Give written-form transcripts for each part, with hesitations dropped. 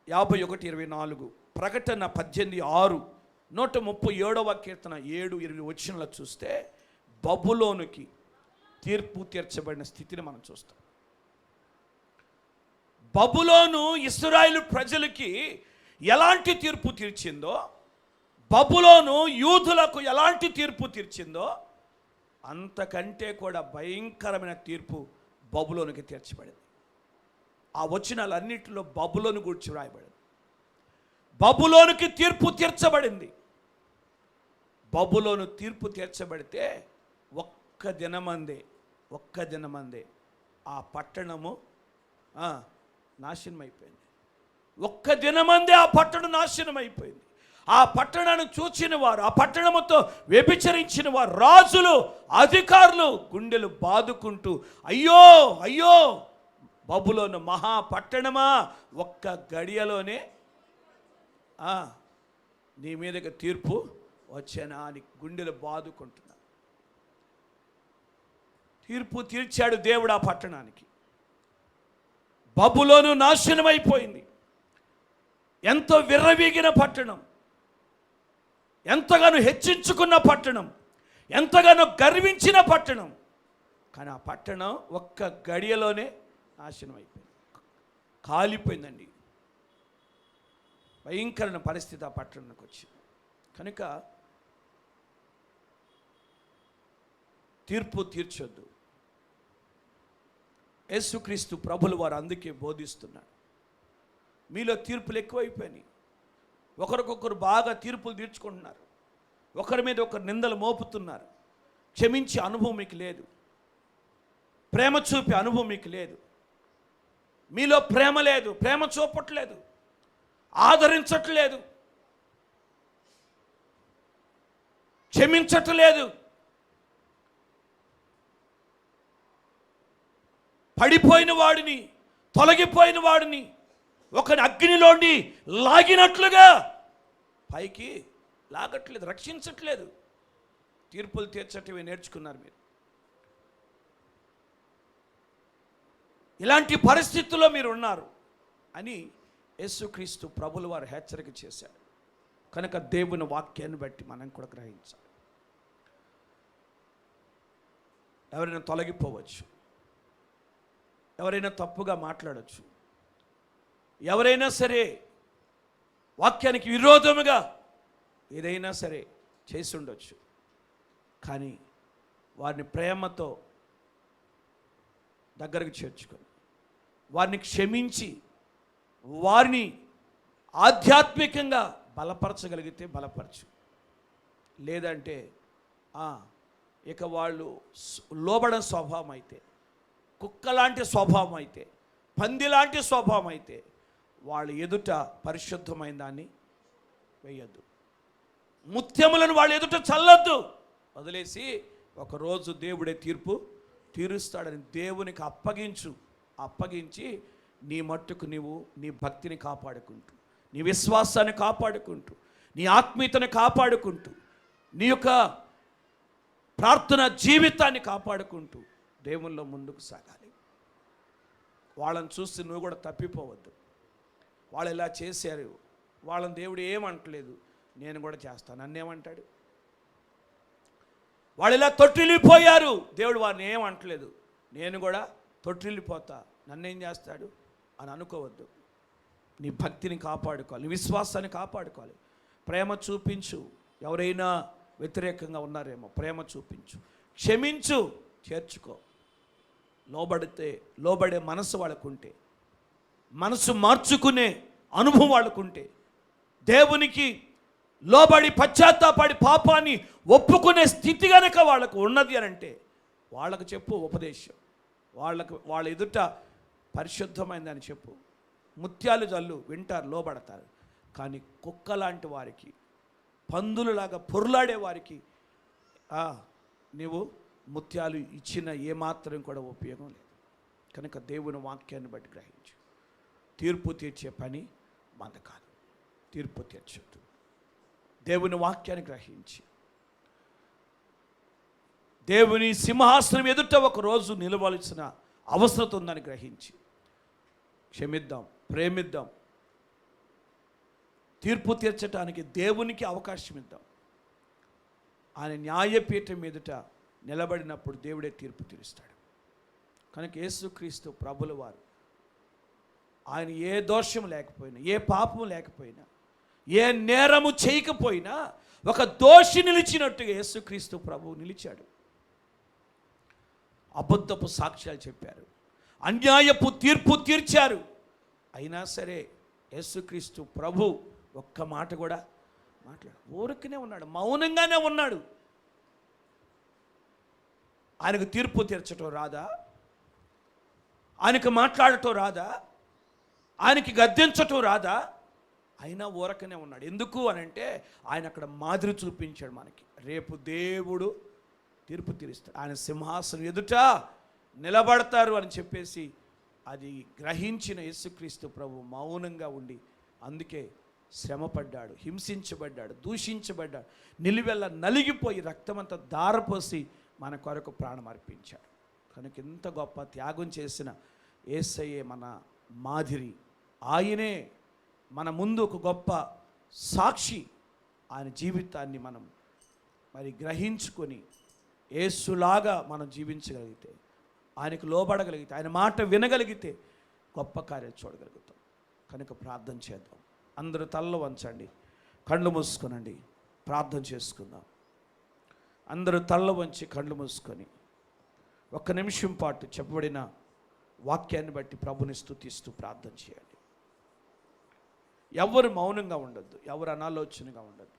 51:24, ప్రకటన 18:6, 137వ కీర్తన 7-8 వచనాలు చూస్తే బబులోనుకి తీర్పు తీర్చబడిన స్థితిని మనం చూస్తాం. బబులోను ఇశ్రాయేలు ప్రజలకి ఎలాంటి తీర్పు తీర్చిందో, బబులోను యూదులకు ఎలాంటి తీర్పు తీర్చిందో అంతకంటే కూడా భయంకరమైన తీర్పు బబులోనుకి తీర్చబడింది. ఆ వచనాలన్నిటిలో బబులోను గురించి వ్రాయబడింది. బబులోనుకి తీర్పు తీర్చబడింది. బబులోను తీర్పు తీర్చబడితే ఒక్క దినమందే ఆ పట్టణము నాశనం అయిపోయింది. ఒక్క దినమందే ఆ పట్టణం నాశనం అయిపోయింది. ఆ పట్టణాన్ని చూచిన వారు, ఆ పట్టణముతో వ్యభిచరించిన వారు, రాజులు, అధికారులు గుండెలు బాదుకుంటూ అయ్యో అయ్యో బబులోను మహాపట్టణమా, ఒక్క గడియలోనే నీ మీదకి తీర్పు వచ్చానా అని గుండెలు బాదుకుంటున్నారు. తీర్పు తీర్చాడు దేవుడు ఆ పట్టణానికి. బబులోను నాశనమైపోయింది. ఎంతో విర్రవీగిన పట్టణం, ఎంతగానో హెచ్చించుకున్న పట్టణం, ఎంతగానో గర్వించిన పట్టణం. కానీ ఆ పట్టణం ఒక్క గడియలోనే నాశనం అయిపోయింది, కాలిపోయిందండి. భయంకరమైన పరిస్థితి ఆ పట్టణానికి వచ్చింది. కనుక తీర్పు తీర్చొద్దు. యేసుక్రీస్తు ప్రభులు వారు అందుకే బోధిస్తున్నాడు. మీలో తీర్పులు ఎక్కువైపోయినాయి. ఒకరికొకరు బాగా తీర్పులు తీర్చుకుంటున్నారు. ఒకరి మీద ఒకరు నిందలు మోపుతున్నారు. క్షమించే అనుభవం మీకు లేదు. ప్రేమ చూపే అనుభవం మీకు లేదు. మీలో ప్రేమ లేదు, ప్రేమ చూపట్లేదు, ఆదరించట్లేదు, క్షమించట్లేదు. పడిపోయిన వాడిని, తొలగిపోయిన వాడిని ఒకని అగ్నిలోండి లాగినట్లుగా పైకి లాగట్లేదు, రక్షించట్లేదు. తీర్పులు తీర్చటమే నేర్చుకున్నారు మీరు. ఇలాంటి పరిస్థితుల్లో మీరు ఉన్నారు అని యేసుక్రీస్తు ప్రభుల వారు హెచ్చరిక చేశారు. కనుక దేవుని వాక్యాన్ని బట్టి మనం కూడా గ్రహించాలి. ఎవరైనా తొలగిపోవచ్చు, ఎవరైనా తప్పుగా మాట్లాడవచ్చు, ఎవరైనా సరే వాక్యానికి విరోధముగా ఏదైనా సరే చేసి ఉండొచ్చు. కానీ వారిని ప్రేమతో దగ్గరకు చేర్చుకొని, వారిని క్షమించి, వారిని ఆధ్యాత్మికంగా బలపరచగలిగితే బలపరచు. లేదంటే ఇక వాళ్ళు లోబడని స్వభావం అయితే, కుక్కలాంటి స్వభావం అయితే, పందిలాంటి స్వభావం అయితే వాళ్ళ ఎదుట పరిశుద్ధమైన దాన్ని వేయద్దు. ముత్యములను వాళ్ళ ఎదుట చల్లొద్దు. వదిలేసి ఒకరోజు దేవుడే తీర్పు తీరుస్తాడని దేవునికి అప్పగించి నీ మట్టుకు నీవు నీ భక్తిని కాపాడుకుంటూ, నీ విశ్వాసాన్ని కాపాడుకుంటూ, నీ ఆత్మీయతను కాపాడుకుంటూ, నీ యొక్క ప్రార్థన జీవితాన్ని కాపాడుకుంటూ దేవుల్లో ముందుకు సాగాలి. వాళ్ళని చూసి నువ్వు కూడా తప్పిపోవద్దు. వాళ్ళు ఇలా చేశారు, వాళ్ళని దేవుడు ఏమంటలేదు, నేను కూడా చేస్తాను, నన్నేమంటాడు? వాళ్ళు ఇలా తొట్టిల్లిపోయారు, దేవుడు వారిని ఏమంటలేదు, నేను కూడా తొట్టిల్లిపోతా, నన్నేం చేస్తాడు అని అనుకోవద్దు. నీ భక్తిని కాపాడుకోవాలి, నీ విశ్వాసాన్ని కాపాడుకోవాలి. ప్రేమ చూపించు. ఎవరైనా వ్యతిరేకంగా ఉన్నారేమో ప్రేమ చూపించు, క్షమించు, చేర్చుకో. లోబడే మనసు వాళ్ళకుంటే, మనసు మార్చుకునే అనుభవం వాళ్ళకుంటే, దేవునికి లోబడి పశ్చాత్తాపడి పాపాన్ని ఒప్పుకునే స్థితి కనుక వాళ్ళకు ఉన్నది అని అంటే వాళ్ళకు చెప్పు ఉపదేశం. వాళ్ళ ఎదుట పరిశుద్ధమైందని చెప్పు. ముత్యాలు జల్లు, వింటారు, లోబడతారు. కానీ కుక్క లాంటి వారికి, పందులలాగా పొర్లాడే వారికి నీవు ముత్యాలు ఇచ్చిన ఏమాత్రం కూడా ఉపయోగం లేదు. కనుక దేవుని వాక్యాన్ని బట్టి గ్రహించు. తీర్పు తీర్చే పని మంద కాదు, తీర్పు తీర్చొద్దు. దేవుని వాక్యాన్ని గ్రహించి దేవుని సింహాసనం ఎదుట ఒకరోజు నిలవలసిన అవసరం ఉందని గ్రహించి క్షమిద్దాం, ప్రేమిద్దాం, తీర్పు తీర్చడానికి దేవునికి అవకాశం ఇద్దాం. ఆయన న్యాయపీఠం ఎదుట నిలబడినప్పుడు దేవుడే తీర్పు తీరుస్తాడు. కనుక యేసుక్రీస్తు ప్రభుల వారు ఆయన ఏ దోషం లేకపోయినా, ఏ పాపము లేకపోయినా, ఏ నేరము చేయకపోయినా ఒక దోషి నిలిచినట్టుగా యేసుక్రీస్తు ప్రభువు నిలిచాడు. అబద్ధపు సాక్ష్యాలు చెప్పారు, అన్యాయపు తీర్పు తీర్చారు. అయినా సరే యేసుక్రీస్తు ప్రభు ఒక్క మాట కూడా ఊరికనే ఉన్నాడు, మౌనంగానే ఉన్నాడు. ఆయనకు తీర్పు తీర్చటం రాదా? ఆయనకు మాట్లాడటం రాదా? ఆయనకి గద్దించటం రాదా? అయినా ఊరకనే ఉన్నాడు. ఎందుకు అని అంటే ఆయన అక్కడ మాదిరి చూపించాడు మనకి. రేపు దేవుడు తీర్పు తీరుస్తాడు, ఆయన సింహాసనం ఎదుట నిలబడతారు అని చెప్పేసి అది గ్రహించిన యేసుక్రీస్తు ప్రభు మౌనంగా ఉండి, అందుకే శ్రమపడ్డాడు, హింసించబడ్డాడు, దూషించబడ్డాడు, నిలువెల్ల నలిగిపోయి రక్తమంతా ధారపోసి మన కొరకు ప్రాణం అర్పించాడు. కనుక ఇంత గొప్ప త్యాగం చేసిన యేసయ్యే మన మాదిరి, ఆయనే మన ముందు ఒక గొప్ప సాక్షి. ఆయన జీవితాన్ని మనం మరి గ్రహించుకొని యేసులాగా మనం జీవించగలిగితే, ఆయనకు లోబడగలిగితే, ఆయన మాట వినగలిగితే గొప్ప కార్యాలు చూడగలుగుతాం. కనుక ప్రార్థన చేద్దాం. అందరూ తలలో వంచండి, కళ్ళు మూసుకోనండి, ప్రార్థన చేసుకుందాం. అందరూ తలలో వంచి కళ్ళు మూసుకొని ఒక్క నిమిషం పాటు చెప్పబడిన వాక్యాన్ని బట్టి ప్రభుని స్తుతిస్తూ ప్రార్థన చేయండి. ఎవరు మౌనంగా ఉండొద్దు, ఎవరు అనాలోచనగా ఉండొద్దు.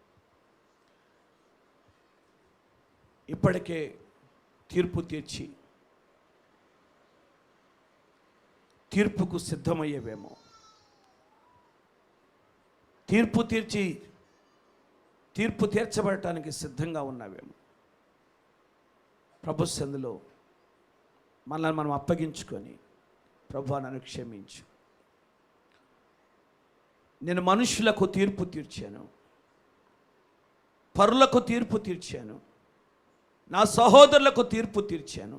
ఇప్పటికే తీర్పు తీర్చి తీర్పుకు సిద్ధమయ్యేవేమో, తీర్పు తీర్చబడటానికి సిద్ధంగా ఉన్నావేమో. ప్రభు సన్నిధిలో మనల్ని మనం అప్పగించుకొని, ప్రభువా నన్ను క్షమించు, నేను మనుషులకు తీర్పు తీర్చాను, పరులకు తీర్పు తీర్చాను, నా సహోదరులకు తీర్పు తీర్చాను,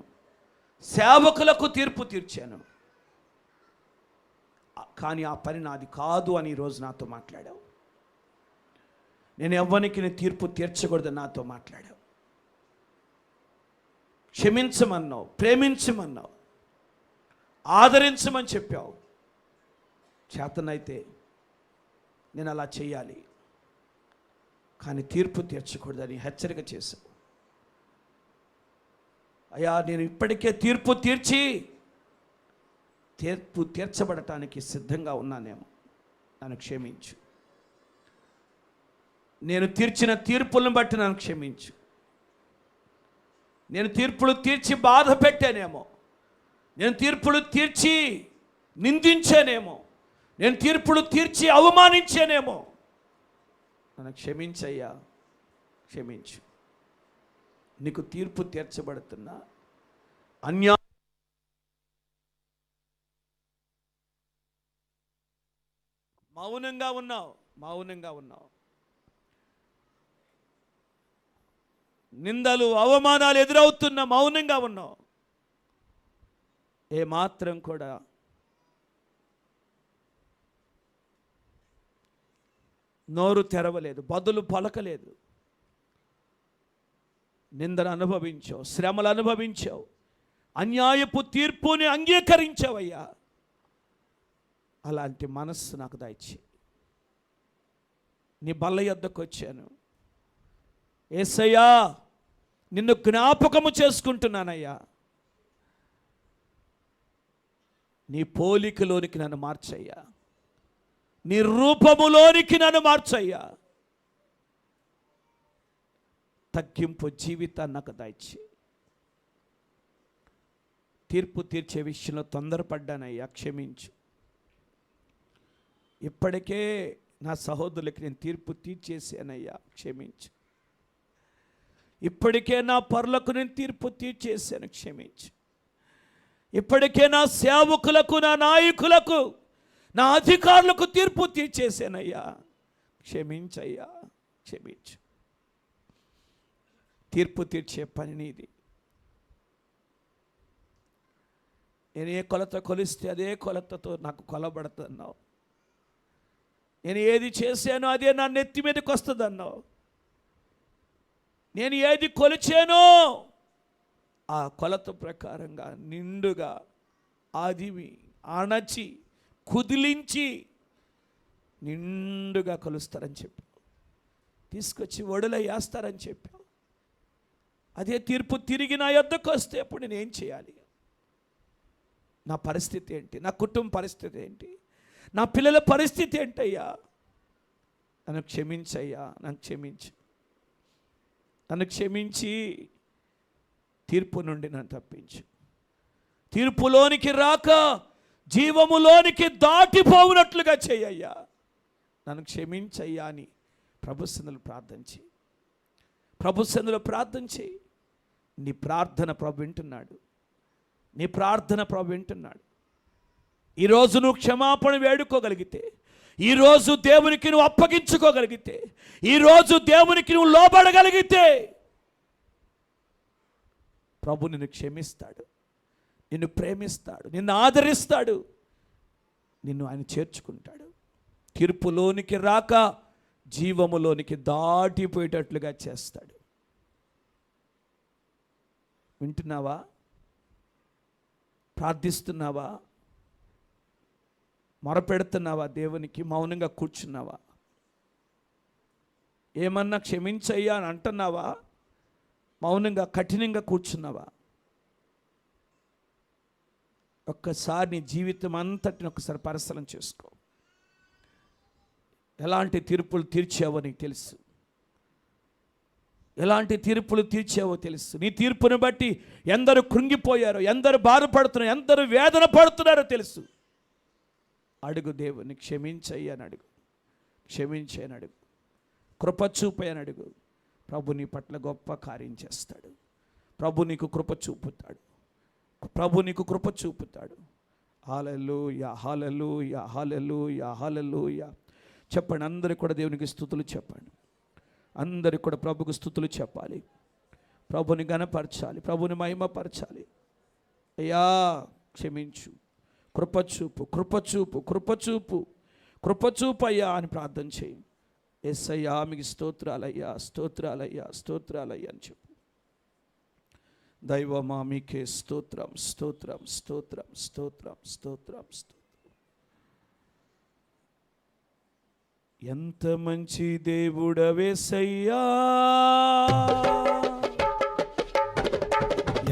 సేవకులకు తీర్పు తీర్చాను, కానీ ఆ పని నాది కాదు అని ఈరోజు నాతో మాట్లాడావు. నేను ఎవ్వరికి తీర్పు తీర్చకూడదని నాతో మాట్లాడావు. క్షమించమన్నావు, ప్రేమించమన్నావు, ఆదరించమని చెప్పావు. చేతనైతే నేను అలా చేయాలి, కానీ తీర్పు తీర్చకూడదని హెచ్చరిక చేశావు. అయ్యా, నేను ఇప్పటికే తీర్పు తీర్చబడటానికి సిద్ధంగా ఉన్నానేమో, నన్ను క్షమించు. నేను తీర్చిన తీర్పులను బట్టి నన్ను క్షమించు. నేను తీర్పులు తీర్చి బాధ పెట్టానేమో, నేను తీర్పులు తీర్చి నిందించానేమో, నేను తీర్పులు తీర్చి అవమానించానేమో, నన్ను క్షమించయ్యా, క్షమించు. నీకు తీర్పు తీర్చబడుతున్నా మౌనంగా ఉన్నావు. నిందలు అవమానాలు ఎదురవుతున్న మౌనంగా ఉన్నావు. ఏమాత్రం కూడా నోరు తెరవలేదు, బదులు పలకలేదు. నిందను అనుభవించావు, శ్రమలు అనుభవించావు, అన్యాయపు తీర్పుని అంగీకరించావయ్యా. అలాంటి మనస్సు నాకు దయచి, నీ బల్ల యొద్దకు వచ్చాను. యేసయ్యా, నిన్ను జ్ఞాపకము చేసుకుంటున్నానయ్యా. నీ పోలికలోనికి నన్ను మార్చయ్యా, నీ రూపములోనికి నన్ను మార్చయ్యా. తగ్గింపు జీవితాన్ని నాకు దయచి. తీర్పు తీర్చే విషయంలో తొందరపడ్డానయ్యా, క్షమించు. ఇప్పటికే నా సహోదరులకి నేను తీర్పు తీర్చేసానయ్యా, క్షమించు. ఇప్పటికే నా పరులకు నేను తీర్పు తీర్చేసాను, క్షమించు. ఇప్పటికే నా సేవకులకు, నా నాయకులకు, నా అధికారులకు తీర్పు తీర్చేసానయ్యా, క్షమించయ్యా, క్షమించు. తీర్పు తీర్చే పని నీది. నేను ఏ కొలత కొలిస్తే అదే కొలతతో నాకు కొలబడుతున్నావు. నేను ఏది చేశానో అదే నా నెత్తి మీదకి వస్తుంది అన్నావు. నేను ఏది కొలిచానో ఆ కొలత ప్రకారంగా నిండుగా ఆదిమి అణచి కుదిలించి నిండుగా కొలుస్తారని చెప్పావు. తీసుకొచ్చి ఒడిలో వేస్తారని చెప్పావు. అదే తీర్పు తిరిగి నా యొద్దకు వస్తే అప్పుడు నేను ఏం చేయాలి? నా పరిస్థితి ఏంటి? నా కుటుంబ పరిస్థితి ఏంటి? నా పిల్లల పరిస్థితి ఏంటయ్యా? నన్ను క్షమించయ్యా, నన్ను క్షమించు. నన్ను క్షమించి తీర్పు నుండి నన్ను తప్పించు. తీర్పులోనికి రాక జీవములోనికి దాటిపోవునట్లుగా చెయ్యయ్యా, నన్ను క్షమించయ్యా అని ప్రభు సన్నిధిలో ప్రార్థన చేయి. ప్రభు సన్నిధిలో ప్రార్థన చేయి. నీ ప్రార్థన ప్రభు వింటున్నాడు. నీ ప్రార్థన ప్రభు వింటున్నాడు. ఈరోజు నువ్వు క్షమాపణ వేడుకోగలిగితే, ఈరోజు దేవునికి నువ్వు అప్పగించుకోగలిగితే, ఈరోజు దేవునికి నువ్వు లోబడగలిగితే ప్రభు నిన్ను క్షమిస్తాడు, నిన్ను ప్రేమిస్తాడు, నిన్ను ఆదరిస్తాడు, నిన్ను ఆయన చేర్చుకుంటాడు. తీర్పులోనికి రాక జీవములోనికి దాటిపోయేటట్లుగా చేస్తాడు. వింటున్నావా? ప్రార్థిస్తున్నావా? మొరపెడుతున్నావా? దేవునికి మౌనంగా కూర్చున్నావా? ఏమన్నా క్షమించయ్యా అని అంటున్నావా? మౌనంగా కఠినంగా కూర్చున్నావా? ఒక్కసారి నీ జీవితం అంతటిని ఒకసారి పరిశీలన చేసుకో. ఎలాంటి తీర్పులు తీర్చావో నీకు తెలుసు. ఎలాంటి తీర్పులు తీర్చావో తెలుసు. నీ తీర్పును బట్టి ఎందరు కృంగిపోయారో, ఎందరు బాధపడుతున్నారో, ఎందరు వేదన పడుతున్నారో తెలుసు. అడుగు, దేవుని క్షమించయ్యని అడుగు, క్షమించని అడుగు, కృప చూపయ్యని అడుగు. ప్రభు నీ పట్ల గొప్ప కార్యం చేస్తాడు. ప్రభు నీకు కృప చూపుతాడు. ప్రభు నీకు కృప చూపుతాడు. హల్లెలూయా, హల్లెలూయా, హల్లెలూయా, హల్లెలూయా. చెప్పండి, అందరికి కూడా దేవునికి స్తుతులు చెప్పండి. అందరికి కూడా ప్రభుకు స్తుతులు చెప్పాలి. ప్రభుని ఘనపరచాలి, ప్రభుని మహిమపరచాలి. అయ్యా క్షమించు, కృపచూపు, కృపచూపు, కృపచూపు, కృపచూపు అయ్యా అని ప్రార్థన చేయి. యేసయ్యా మీకు స్తోత్రాలయ్యా, స్తోత్రాలయ్యా, స్తోత్రాలయ్యా అని చెప్పు. దైవమా మీకే స్తోత్రం, స్తోత్రం, స్తోత్రం, స్తోత్రం, స్తోత్రం, స్తోత్రం. ఎంత మంచి దేవుడవేసయ్యా,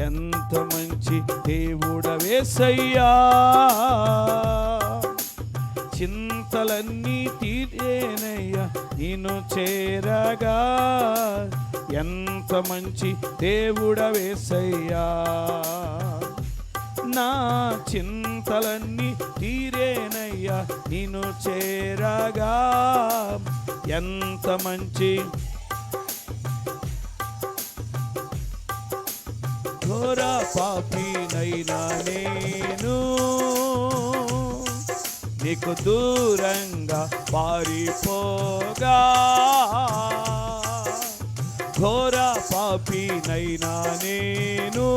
ఎంత మంచి దేవుడవేసయ్యా, చింతలన్నీ తీరేనయ్యా నిన్ను చేరగా. ఎంత మంచి దేవుడవేసయ్యా, నా చింతలన్నీ తీరేనయ్యా నిన్ను చేరగా. ఎంత మంచి ఘోర పాపినైనా నేను నీకు దూరంగా పారిపోగా. ఘోర పాపినైనా నేను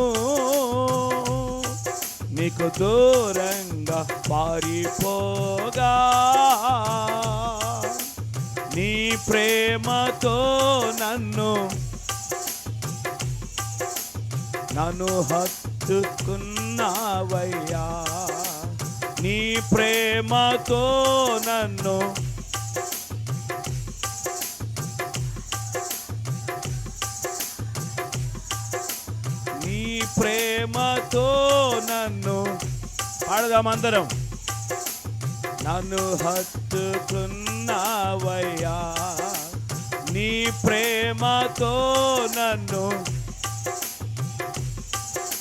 నీకు దూరంగా పారిపోగా. నీ ప్రేమతో నన్ను హత్తుకున్నావయ్యా. నీ ప్రేమతో నన్ను ప్రేమతో నన్ను పాడదామందరం. నన్ను హత్తుకున్నావయ్యా, నీ ప్రేమతో నన్ను.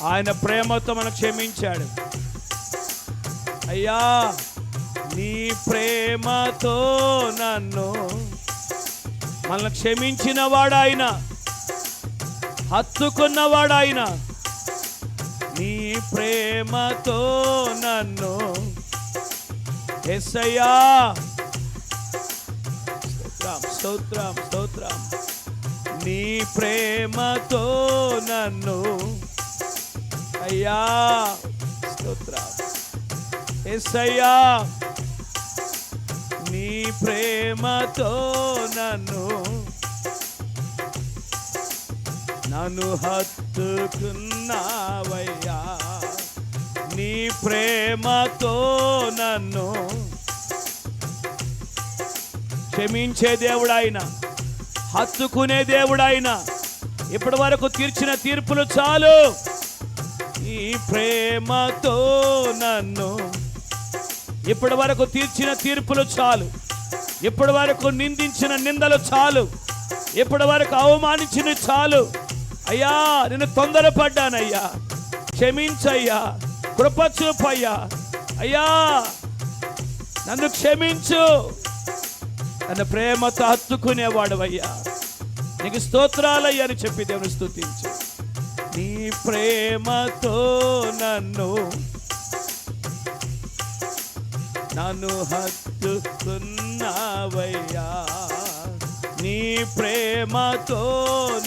ఆయన ప్రేమతో మనం క్షమించాడు అయ్యా. నీ ప్రేమతో నన్ను మనల్ని క్షమించిన వాడాయన, హత్తుకున్నవాడాయన. నీ ప్రేమతో నన్ను యేసయ్యా. స్తోత్రం, స్తోత్రం, స్తోత్రం. నీ ప్రేమతో నన్ను అయ్యా. స్తోత్రం యేసయ్యా. నీ ప్రేమతో నన్ను హత్తుకున్నావయ్యా. నీ ప్రేమతో నన్ను క్షమించే దేవుడాయన, హత్తుకునే దేవుడాయన. ఇప్పటి వరకు తీర్చిన తీర్పులు చాలు. ఈ ప్రేమతో నన్ను, ఇప్పటి వరకు తీర్చిన తీర్పులు చాలు. ఇప్పటి వరకు నిందించిన నిందలు చాలు. ఇప్పటి వరకు అవమానించిన చాలు. అయ్యా, నేను తొందరపడ్డానయ్యా, క్షమించయ్యా, కృప చూపయ్యా. అయ్యా, నన్ను క్షమించు. నన్ను ప్రేమతో హత్తుకునేవాడవయ్యా, నీకు స్తోత్రాలయ్యా అని చెప్పి దేవుని స్తుతించు. నీ ప్రేమతో నన్ను హత్తుకున్నావయ్యా. నీ ప్రేమతో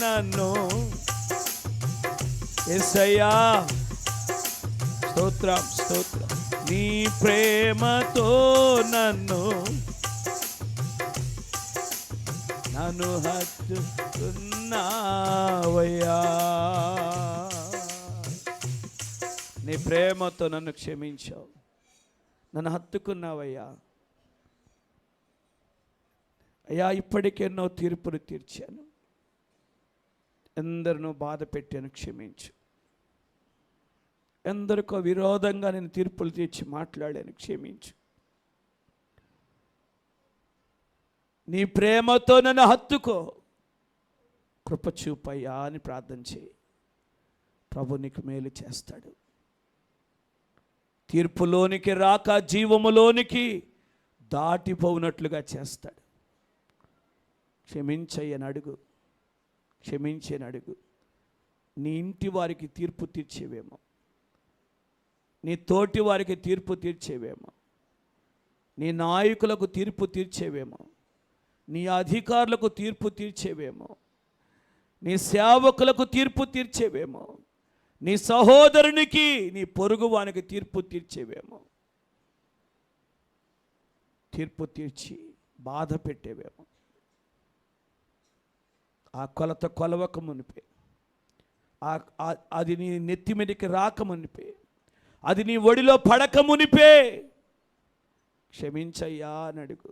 నన్ను, యేసయ్యా స్తోత్రం స్తోత్రం. నీ ప్రేమతో నన్ను హత్తుకున్నావయ్యా. నీ ప్రేమతో నన్ను క్షమించావు, నన్ను హత్తుకున్నావయ్యా. అయ్యా, ఇప్పటికెన్నో తీర్పులు తీర్చాను, ఎందరినో బాధ పెట్టాను, క్షమించు. ఎందరికో విరోధంగా నేను తీర్పులు తీర్చి మాట్లాడాను, క్షమించు. నీ ప్రేమతో నన్ను హత్తుకో, కృప చూపయ్యా అని ప్రార్థన చేయి. ప్రభు నీకు మేలు చేస్తాడు. తీర్పులోనికి రాక జీవములోనికి దాటిపోనట్లుగా చేస్తాడు. క్షమించయ్యని అడుగు, క్షమించని అడుగు. నీ ఇంటి వారికి తీర్పు తీర్చేవేమో, నీ తోటి వారికి తీర్పు తీర్చేవేమో, నీ నాయకులకు తీర్పు తీర్చేవేమో, నీ అధికారులకు తీర్పు తీర్చేవేమో, నీ సేవకులకు తీర్పు తీర్చేవేమో, నీ సహోదరునికి, నీ పొరుగువానికి తీర్పు తీర్చేవేమో, తీర్పు తీర్చి బాధ పెట్టేవేమో. ఆ కొలత కొలవక మునిపే, అది నీ నెత్తి మీదకి రాక మునిపే, అది నీ ఒడిలో పడక మునిపే క్షమించయ్యా అని అడుగు.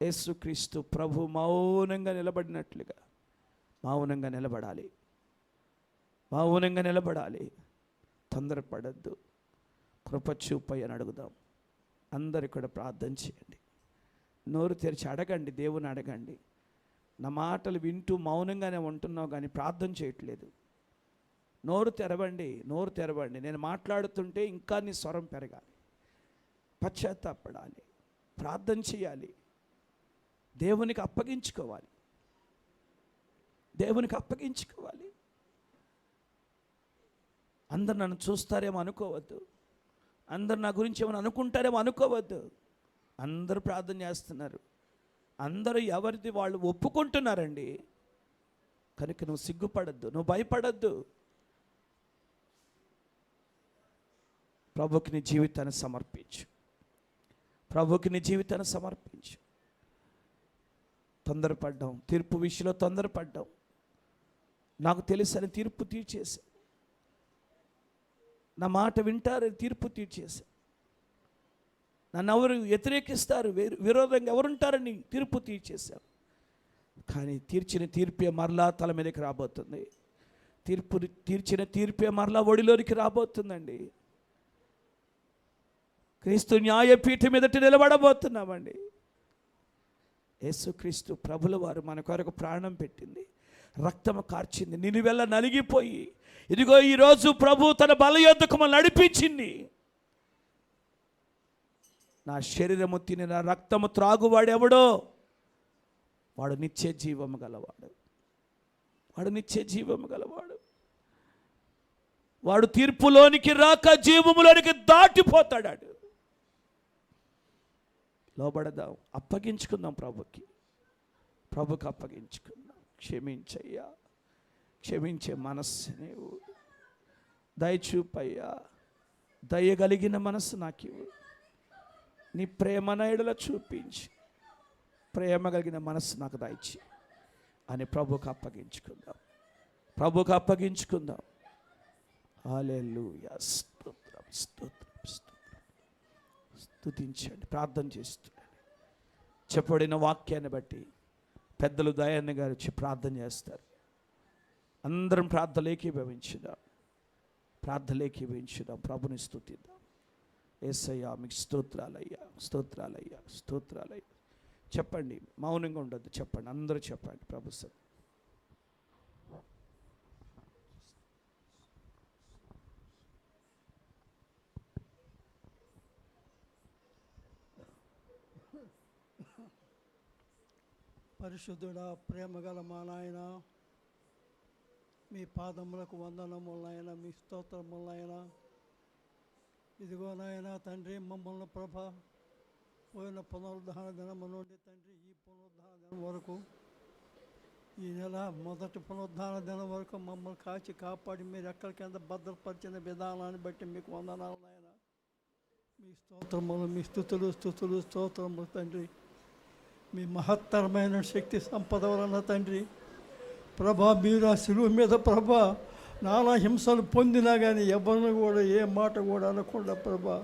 యేసుక్రీస్తు ప్రభు మౌనంగా నిలబడినట్లుగా మౌనంగా నిలబడాలి, మౌనంగా నిలబడాలి. తొందరపడద్దు, కృప చూపయ్య అని అడుగుదాం. అందరు కూడా ప్రార్థన చేయండి, నోరు తెరిచి అడగండి, దేవుని అడగండి. నా మాటలు వింటూ మౌనంగానే ఉంటున్నావు కానీ ప్రార్థన చేయట్లేదు. నోరు తెరవండి, నోరు తెరవండి. నేను మాట్లాడుతుంటే ఇంకా నీ స్వరం పెరగాలి, పశ్చాత్తాపడాలి, ప్రార్థన చేయాలి, దేవునికి అప్పగించుకోవాలి, దేవునికి అప్పగించుకోవాలి. అందరు నన్ను చూస్తారేమో అనుకోవద్దు, అందరు నా గురించి ఏమైనా అనుకుంటారేమో అనుకోవద్దు. అందరూ ప్రార్థన చేస్తున్నారు, అందరూ ఎవరిది వాళ్ళు ఒప్పుకుంటున్నారండి. కనుక నువ్వు సిగ్గుపడద్దు, నువ్వు భయపడద్దు. ప్రభుకి నీ జీవితాన్ని సమర్పించు, ప్రభుకి నీ జీవితాన్ని సమర్పించు. తొందరపడ్డాం, తీర్పు విషయంలో తొందరపడ్డాం. నాకు తెలుసని తీర్పు తీర్చేశా, నా మాట వింటారని తీర్పు తీర్చేశా. నన్ను ఎవరు వ్యతిరేకిస్తారు, విరోధంగా ఎవరుంటారని తీర్పు తీర్చేశారు. కానీ తీర్చిన తీర్పే మరలా తల మీదకి రాబోతుంది. తీర్చిన తీర్పే మరలా ఒడిలోనికి రాబోతుందండి. క్రీస్తు న్యాయపీఠం మీదట నిలబడబోతున్నామండి. యేసుక్రీస్తు ప్రభుల వారు మన కొరకు ప్రాణం పెట్టింది, రక్తము కార్చింది, నిలువెల్ల నలిగిపోయి ఇదిగో ఈరోజు ప్రభు తన బలయోద్ధకు మనల్ని నడిపించింది. నా శరీరము తిని నా రక్తము త్రాగువాడెవడో వాడు నిత్య జీవము గలవాడు, వాడు నిత్య జీవము గలవాడు. వాడు తీర్పులోనికి రాక జీవములోనికి దాటిపోతాడు. లోబడదాం, అప్పగించుకుందాం ప్రభుకి, ప్రభుకి అప్పగించుకుందాం. క్షమించయ్యా, క్షమించే మనస్సు నీవు దయచూపయ్యా, దయగలిగిన మనస్సు నాకు ఇవ్వు. నీ ప్రేమ నాయుడులో చూపించి ప్రేమ కలిగిన మనస్సు నాకు దయచి అని ప్రభువుకు అప్పగించుకుందాం. ప్రభువుకు అప్పగించుకుందాం. హల్లెలూయా. స్తోత్రం, స్తోత్రం, స్తోత్రం. స్తుతించండి, ప్రార్థన చేస్తున్నాను. చెప్పబడిన వాక్యాన్ని బట్టి పెద్దలు దయాన్ని గారు వచ్చి ప్రార్థన చేస్తారు. అందరం ప్రార్థనలు ఏకీభవించుదాం. ప్రభుని స్తుతిద్దాం. యేసయ్యా మీకు స్తోత్రాలయ్యా, స్తోత్రాలయ్యా, స్తోత్రాలయ్యా. చెప్పండి, మౌనంగా ఉండొద్దు, చెప్పండి, అందరూ చెప్పండి. ప్రభు సత్ పరిశుద్ధుడా, ప్రేమగల మా నాయన, మీ పాదములకు వందనములైనా, మీ స్తోత్రములైనా. ఇదిగో నాయన తండ్రి, మమ్మల్ని ప్రభ పోయిన పునరుద్ధాన దినము నుండి తండ్రి ఈ పునరుద్ధాన దినం వరకు, ఈ నెల మొదటి పునరుద్ధాన దినం వరకు మమ్మల్ని కాచి కాపాడి మీరు ఎక్కడి కింద భద్రపరిచిన విధానాన్ని బట్టి మీకు వందనాలు నాయన. మీ స్తోత్రములు, మీ స్తుతులు స్తోత్రములు తండ్రి. మీ మహత్తరమైన శక్తి సంపద వలన తండ్రి ప్రభా, మీరు ఆ శిలువ మీద ప్రభా నానా హింసలు పొందినా కానీ ఎవరిని కూడా ఏ మాట కూడా అనకుండా ప్రభా,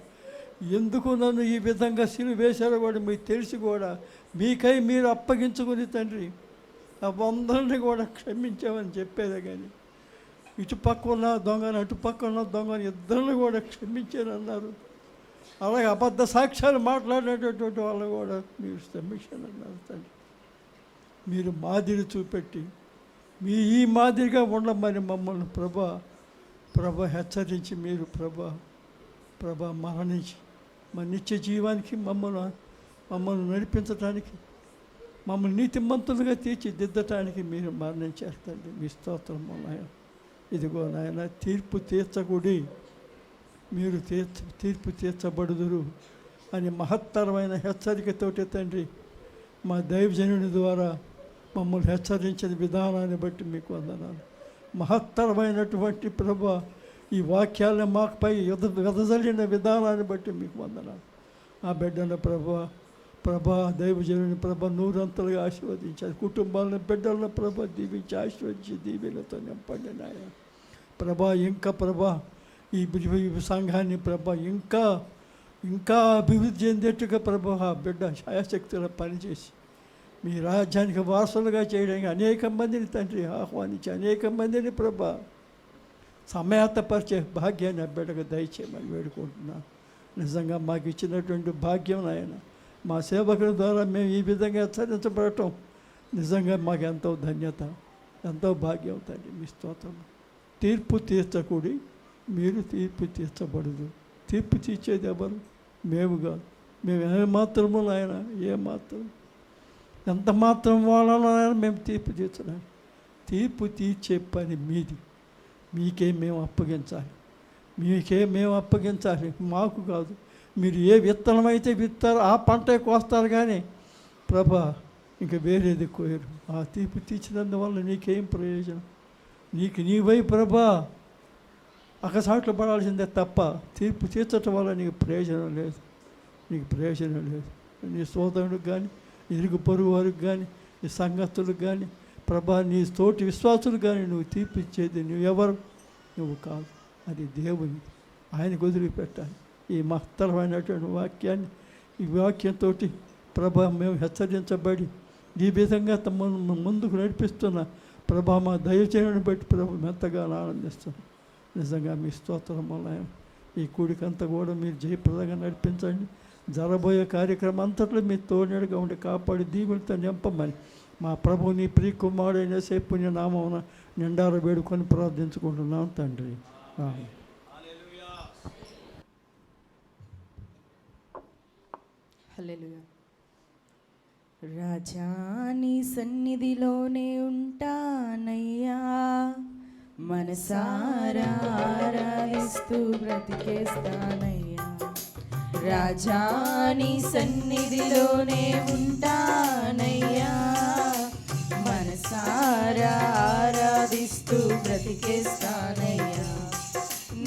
ఎందుకు నన్ను ఈ విధంగా శిలువ వేశారో కూడా మీకు తెలిసి కూడా మీకై మీరు అప్పగించుకుని తండ్రి అందరినీ కూడా క్షమించామని చెప్పేదే. కానీ ఇటుపక్క ఉన్న దొంగను అటుపక్క ఉన్న దొంగను ఇద్దరిని కూడా క్షమించారన్నారు. అలాగే అబద్ధ సాక్ష్యాలు మాట్లాడేటటువంటి వాళ్ళు కూడా మీరు క్షమించాను అన్నారు తండ్రి. మీరు మాదిరి చూపెట్టి ఈ మాదిరిగా ఉండమని మమ్మల్ని ప్రభ హెచ్చరించి మీరు ప్రభ మరణించి మా నిత్య జీవానికి మమ్మల్ని నడిపించడానికి, మమ్మల్ని నీతిమంతులుగా తీర్చిదిద్దటానికి మీరు మరణించారు తండ్రి. మీ స్తోత్రం నాయన. ఇదిగో నాయన, తీర్పు తీర్చకూడి మీరు తీర్పు తీర్చబడుదురు అని మహత్తరమైన హెచ్చరికతోటి తండ్రి మా దైవజనుని ద్వారా మమ్మల్ని హెచ్చరించిన విధానాన్ని బట్టి మీకు వందనాలు. మహత్తరమైనటువంటి ప్రభా ఈ వాక్యాలను మాకుపై వెదజల్లిన విధానాన్ని బట్టి మీకు వందనాలు. ఆ బిడ్డల ప్రభా దైవజనుని నూరంతలుగా ఆశీర్వదించారు. కుటుంబాలను బిడ్డలను దీవించి ఆశీర్వదించి దీవెనతో నింపండి నాయన. ఇంకా ఈ సంఘాన్ని ఇంకా అభివృద్ధి చెందేట్టుగా బిడ్డ శాయశక్తుల పనిచేసి మీ రాజ్యానికి వారసులుగా చేయడానికి అనేక మందిని తండ్రి ఆహ్వానించి అనేక మందిని సమయాతపరిచే భాగ్యాన్ని ఆ బిడ్డకు దయచేయమని వేడుకుంటున్నాను. నిజంగా మాకు ఇచ్చినటువంటి భాగ్యం ఆయన, మా సేవకుల ద్వారా మేము ఈ విధంగా హెచ్చరించబడటం నిజంగా మాకు ఎంతో ధన్యత, ఎంతో భాగ్యం తండ్రి. మీ స్తోత్రం. తీర్పు తీర్చకూడి మీరు తీర్పు తీర్చబడదు. తీర్పు తీర్చేది ఎవరు? మేము కాదు. మేము ఏమాత్రము ఆయన ఏమాత్రం ఎంత మాత్రం వాళ్ళని మేము తీర్పు తీర్చడానికి, తీర్పు తీర్చే పని మీది. మీకే మేము అప్పగించాలి, మాకు కాదు. మీరు ఏ విత్తనం అయితే విత్తారో ఆ పంటే కోస్తారు కానీ ఇంకా వేరేది కోయరు. ఆ తీర్పు తీర్చినందువల్ల నీకేం ప్రయోజనం? నీవై అకసాట్లు పడాల్సిందే తప్ప తీర్పు తీర్చటం వల్ల నీకు ప్రయోజనం లేదు. నీ సోదరుడికి కానీ, ఇరుగు పొరుగు వారికి కానీ, నీ సంగతులకు కానీ నీ తోటి విశ్వాసులకు కానీ నువ్వు తీర్పు ఇచ్చేది నువ్వు కాదు, అది దేవుని. ఆయనకు వదిలిపెట్టాలి. ఈ మహత్తరమైనటువంటి వాక్యాన్ని, ఈ వాక్యంతో మేము హెచ్చరించబడి ఈ విధంగా ముందుకు నడిపిస్తున్న మా దయచేయని బట్టి ఎంతగానో ఆనందిస్తున్నాం. నిజంగా మీ స్తోత్రం వల్ల ఈ కూడికంతా కూడా మీరు జయప్రదంగా నడిపించండి. జరబోయే కార్యక్రమం అంతట్లో మీరు తోడుగా ఉండి కాపాడి దీవులతో నింపమని మా ప్రభు నీ ప్రియ కుమారుడైన పుణ్య నామమున నిండారు వేడుకొని ప్రార్థించుకుంటున్నాం తండ్రి. హల్లెలూయా. రాజా నీ సన్నిధిలోనే ఉంటానయ్యా, మనసారా ఆరాధిస్తూ బ్రతికేస్తానయ్యా. రాజా నీ సన్నిధిలోనే ఉంటానయ్యా, మనసారా ఆరాధిస్తూ బ్రతికేస్తానయ్యా.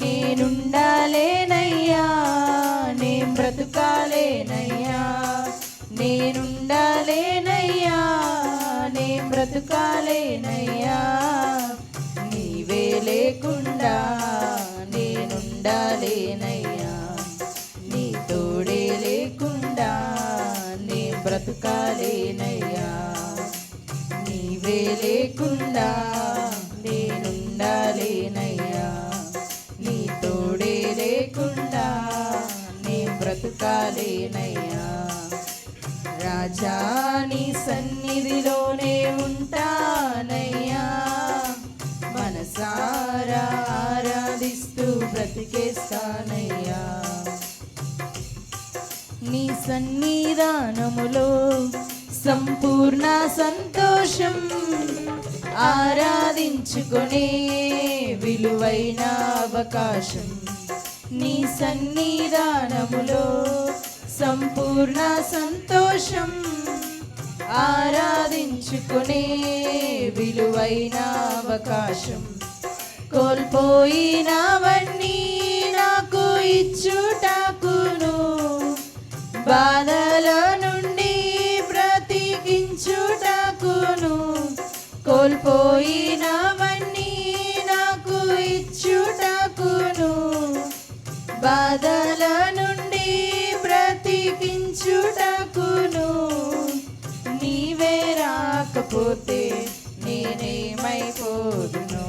నేనుండాలేనయ్యా, నేను బ్రతుకాలేనయ్యా, బ్రతుకాలేనయ్యా. నీవే లేకుండా నేనుండాలేనయ్యా. నీ తోడే లేకుండా నే బ్రతుకాలేనయ్యా. నీవే లేకుండా నేనుండాలేనయ్యా. నీ తోడే లేకుండా నే బ్రతుకాలేనయ్యా. రాజా నీ సన్నిధిలోనే ఉంటానయ్యా. మనసారా ఆరాధిస్తూ బ్రతికేస్తానయ్యా. నీ సన్నిధానములో సంపూర్ణ సంతోషం, ఆరాధించుకునే విలువైన అవకాశం. నీ సన్నిధానములో సంపూర్ణ సంతోషం, ఆరాధించుకునే విలువైన అవకాశం. కోల్పోయినవన్నీ నాకు ఇచ్చుటకును, బాధల నుండి బ్రతికించుటకును. కోల్పోయినవన్నీ నాకు ఇచ్చుటకును, బాధల నుండి బ్రతికించుటకును. నీవే రాకపోతే నేనేమైపోదును,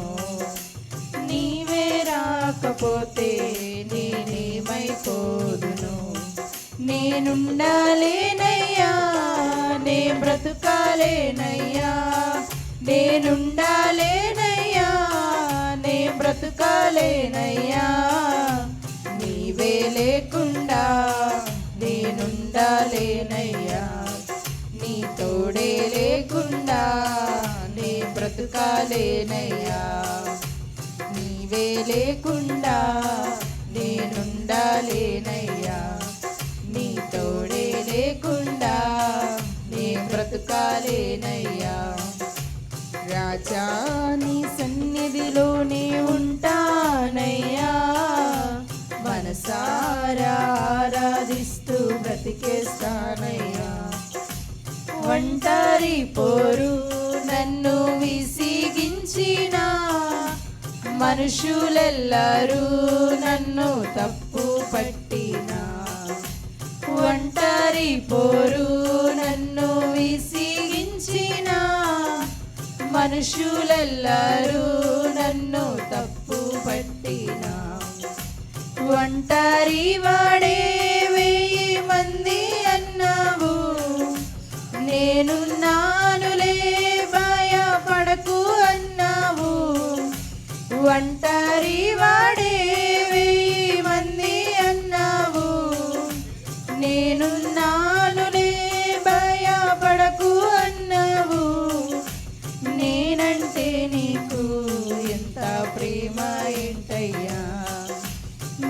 నీవే రాకపోతే నేనేమైపోదును. నేనుండాలేనయ్యా, నే బ్రతుకాలేనయ్యా. నేనుండాలేనయ్యా, నే బ్రతుకాలేనయ్యా. నీవే లేకుండా నేనుండాలేనయ్యా. నీ తోడే లేకుండా నే బ్రతుకాలేనయ్యా. నీవే లేకుండా నేనుండాలేనయ్యా. నీ తోడే లేకుండా నే బ్రతుకాలేనయ్యా. రాజా నీ సన్నిధిలోనే ఉంటానయ్యా. మనసారా ఆరాధిస్తూ బ్రతికేస్తానయ్యా. ఒంటరి పోరు నన్ను విసిగించిన మనుషులెల్లరూ నన్ను తప్పు పట్టిన, ఒంటరి పోరు నన్ను విసిగించిన మనుషులెల్లరూ నన్ను తప్పు పట్టిన. ఒంటరి వాడే 1000 మంది అన్నావు, నేనున్నానులే భయపడకు అన్నావు. ఒంటరి వాడే 1000 మంది అన్నావు, నేనున్నానులే భయపడకు అన్నావు. నేనంటే నీకు ఎంత ప్రేమ ఏంటయ్యా,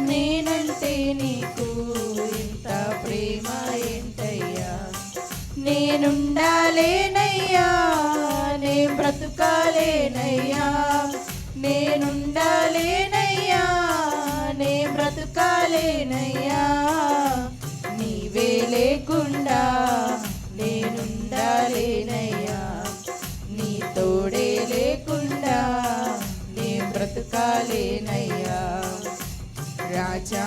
నేనంటే నీకు ఎంత ప్రేమ ఏంటయ్యా. నేనుండాలేనయ్యా, నే బ్రతుకాలేనయ్యా. నేనుండాలేనయ్యా, నే బ్రతుకాలేనయ్యా. నీవే లేకుండా నేనుండాలేనయ్యా. నీ తోడే లేకుండా నే బ్రతుకాలేనయ్యా. రాజా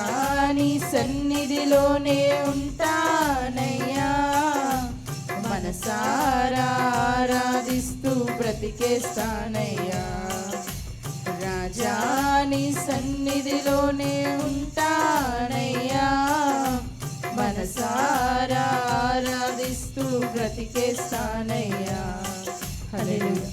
నీ సన్నిధిలోనే ఉంటానయ్యా. మనసారా ఆరాధిస్తూ బ్రతికేస్తానయ్యా. రాజా నీ సన్నిధిలోనే ఉంటానయ్యా. మనసారా ఆరాధిస్తూ బ్రతికేస్తానయ్యా. హల్లెలూయా.